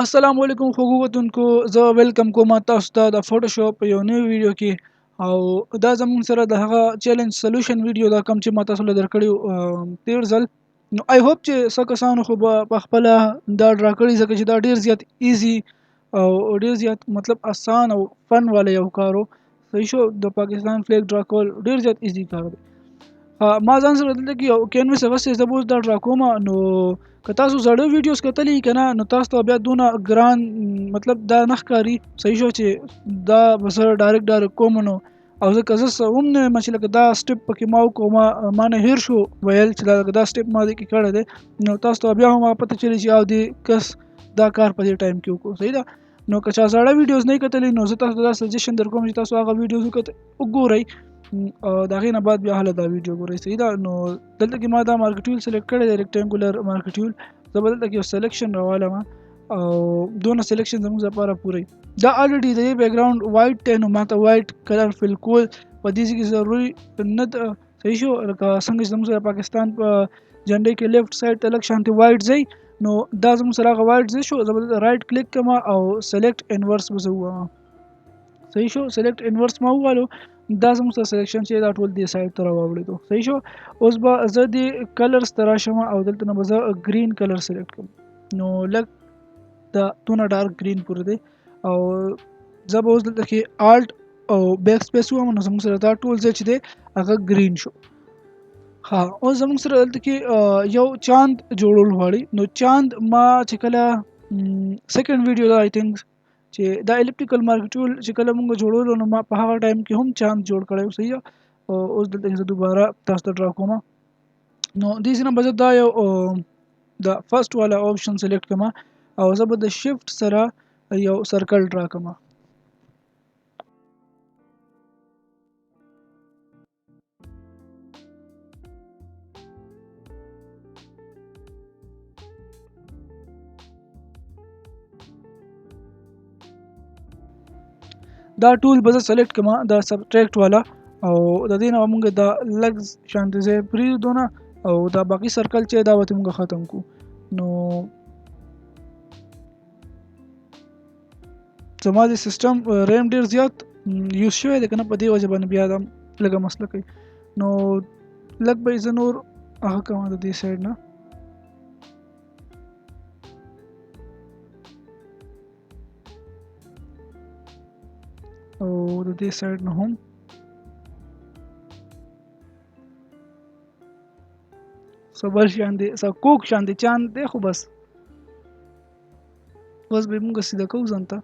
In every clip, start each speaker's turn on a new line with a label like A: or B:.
A: السلام علیکم خوږو وطنکو زه ویلکم کوم تاسو ته د فوټوشاپ یو نوی ویډیو کې او دا زموږ سره د هغه چیلنج سولوشن ویډیو دا کوم چې ما تاسو له درکړی تیر ځل نو آی هوپ چې څه کسانو خو په خپل دا ډرا کړی ځکه چې دا ډیر زیات ایزی او ډیر زیات مطلب آسان او فن والا یو کارو صحیح شو د پاکستان فلیګ ډرا کول ډیر زیات ایزی کار دی ما ځان سره دلته کې یو کینوس اغوستی زه به اوس دا ډرا کوم نو که تاسو زړه ویډیوز کتلی کنه نو تاسو ته بیا دونه ګران مطلب دا نه ښکاري صحیح شو چې دا به زه ډایرکټ کوم نو او زه که زه هم نه یم چې لکه دا سټپ پکې ما وکړو ما نه هیر شو ویل چې دا سټپ ما دې کې کړی دی نو تاسو ته بیا هم پته چلی چې او دې کس دا کار په دې ټایم کې وکړو صحیح ده نو که چا زړه ویډیوز نه کتلی نو زه تاسو ته دا سجیشن در کوم چې تاسو هغه ویډیوز وګورئ د هغې نه بعد بیا هله دا ویډیو ګورئ صحیح ده نو دلته کې ما دا مارکیټ ټول سلیکټ کړی دی ریکټینګولر مارکیټ ټول زه به دلته کې یو سلیکشن راوالم او دونه سلیکشن زموږ لپاره پوره دا الریډي د دې بیک ګراوند وایټ دی نو ماته وایټ کلر فل کول په دې کې ضروري نه ده صحیح شو لکه څنګه چې زموږ پاکستان په جنډې کې لیفټ سایډ ته لږ شانتي وایټ ځای نو دا زموږ سره هغه وایټ ځای شو زه به دلته رایټ کلیک کوم او سلیکټ انورس به زه ووایم صحیح شو سلیکټ انورس ما ووالو دا زموږ سره سلیکشن چې دا ټول دې سایډ ته راوړېدو صحیح شو اوس به زه دې کلرز ته راشم او دلته نه به زه ګرین کلر سلیکټ کوم نو لږ دا دونه ډارک ګرین پورې دی او زه به اوس دلته کې آلټ او بیک سپیس ووایم نو زموږ سره دا ټول ځای چې دی هغه ګرین شو ها اوس زموږ سره دلته کې یو چاند جوړول غواړي نو چاند ما چې کله سیکنډ ویډیو دا آی تھنک چې دا الپټیکل مارکیټول چې کله موږ جوړولو نو ما په هغه ټایم کې هم چاند جوړ کړی صحیح اوس دلته کې زه دوباره تاسو ته ډرا کوم نو دې سره به زه دا یو د فرست والا آپشن سلیکټ کوم او زه به د شفت سره یو سرکل ډرا کوم دا ټول به زه سلیکټ کوم دا سبټریکټ والا او د دې نه موږ دا لګ شانتي ځای پرېږدو نه او دا باقي سرکل چې دا به موږ ختم کو نو زما د سیستم ریم ډیر زیات یوز شوی دی کنه په دې وجه باندې بیا دا لږه مسله کوي نو لږ به زه نور هغه کوم د دې سایډ نه او د دې سایډ نه هم صبر شان دی کوک شان دی چاند دی خو بس به موږ سیده کوو ځان ته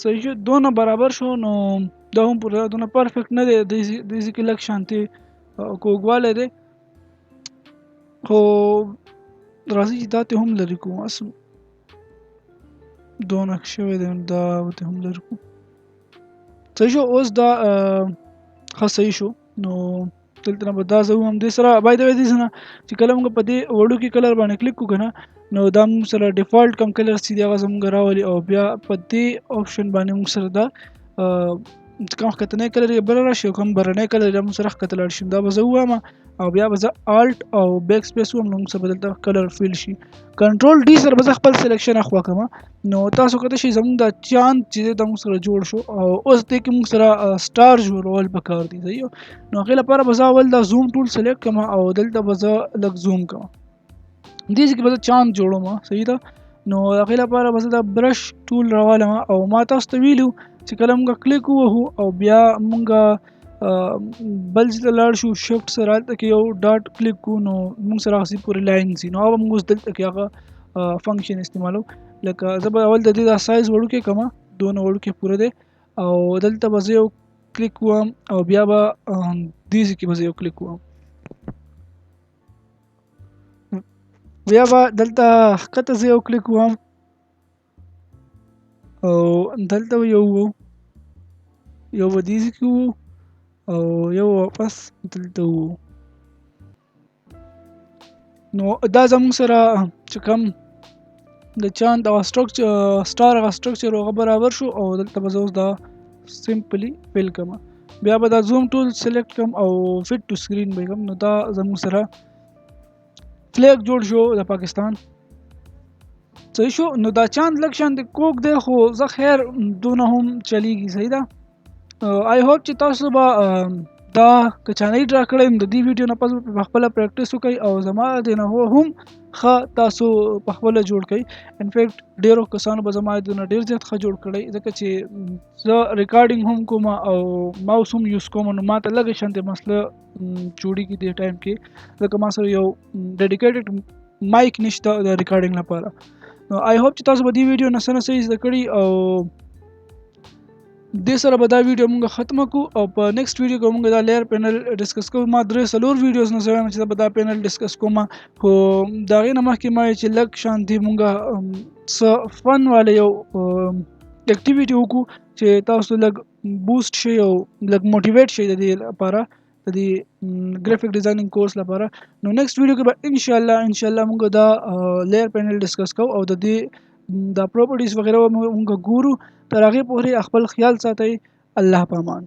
A: صحیح شو دونه برابر شو نو دا هم پوره دونه پرفیکټ نه دی دې کې لږ شانتي کوږوالی دی خو راځي چې دا ته هم لري کوم اصل دونه شوی دی دا ته هم لري کوم صحیح شو اوس دا ښه صحیح شو نو دلته نه به دا زه هم دې سره بای د وی دې سره چې کله موږ په دې وړوکي کلر باندې کلیک وکړو کنه نو دا موږ سره ډیفالت کم کلر سي دی هغه زموږ راولي او بیا په دې آپشن باندې موږ سره دا کوم ښکتنی کلر یې بل راشي او کوم برنی کلر یې موږ سره ښکته لاړ شي دا به زه ووایم او بیا به زه آلټ او بیک سپیس وم نو موږ سره به دلته کلر فیل شي کنټرول ډي سره به زه خپل سلیکشن اخوا کوم نو تاسو کته شي زموږ د چاند چې د موږ سره جوړ شو او اوس دې کې موږ سره سټار جوړول پکار دي صحیح نو هغې لپاره به زه اول دا زوم ټول سلیکټ کوم او دلته به زه لږ زوم کوم دې کې به زه چاند جوړوم صحیح ده نو هغې لپاره به زه دا برش ټول راوالم او ما تاسو ته ویلو چې کله موږ کلیک ووهو او بیا موږ بل ځای ته لاړ شو شفټ سره هلته کې یو ډاټ کلیک کړو نو موږ سره هغسې پورې لاین ځي نو هغه به موږ اوس دلته کې هغه فنکشن استعمالو لکه زه به اول د دې دا سایز وړوکی کوم دونه وړوکی پوره دی او دلته به زه یو کلیک وم او بیا به دې ځای کې به زه یو کلیک وم بیا به دلته ښکته زه یو کلیک وم او دلته به یو به دې ځای کې وو او یو واپس دلته وو نو دا زموږ سره چې کوم د چاند هغه سټار هغه سټرکچر هغه برابر شو او دلته به زه اوس دا سمپلی فیل کوم بیا به دا زوم ټول سلیکټ کوم او فټ ټو سکرین به کوم. نو دا زموږ سره فلیګ جوړ شو د پاکستان. صحیح شو. نو دا چاند لږ شان د کوک دی خو زه خیر دونه هم چلیږي. صحیح ده. آی هوپ چې تاسو به دا که چانه ډرا کړی د دې ویډیو نه پس په خپله پریکټس وکړئ او زما د نه هم ښه تاسو په خپله جوړ کړئ. انفیکټ ډېرو کسانو به زما د نه ډېر زیات ښه جوړ کړی ځکه چې زه ریکارډینګ هم کوم او ماوس هم یوز کوم. نو ما ته لږ شانتې مسله جوړېږي دې ټایم کې ځکه ما سره یو ډیډیکیټډ مایک نشته د ریکارډینګ لپاره. نو آی هوپ چې تاسو به دې ویډیو نه څه نه څه زده کړي او دې سره به دا ویډیو موږ ختمه کړو او په نیکسټ ویډیو کې موږ دا لیر پینل ډسکس کوو. ما 3-4 ویډیوز نه زویم چې به دا پینل ډسکس کوم خو دا غي نه مخکې ما چې لږ شانتي موږ څه فن والا یو اکټیویټي وکړو چې تاسو لږ بوست شي او لږ موټیویټ شي د دې لپاره د دې ګرافیک ډیزاینینګ کورس لپاره. نو نیکسټ ویډیو کې به ان شاء الله موږ دا لیر پینل ډسکس کوو او د دې دا پراپرټیز وغیرہ موږ ګورو. تر هغې پورې خپل خیال ساتئ. الله پامان.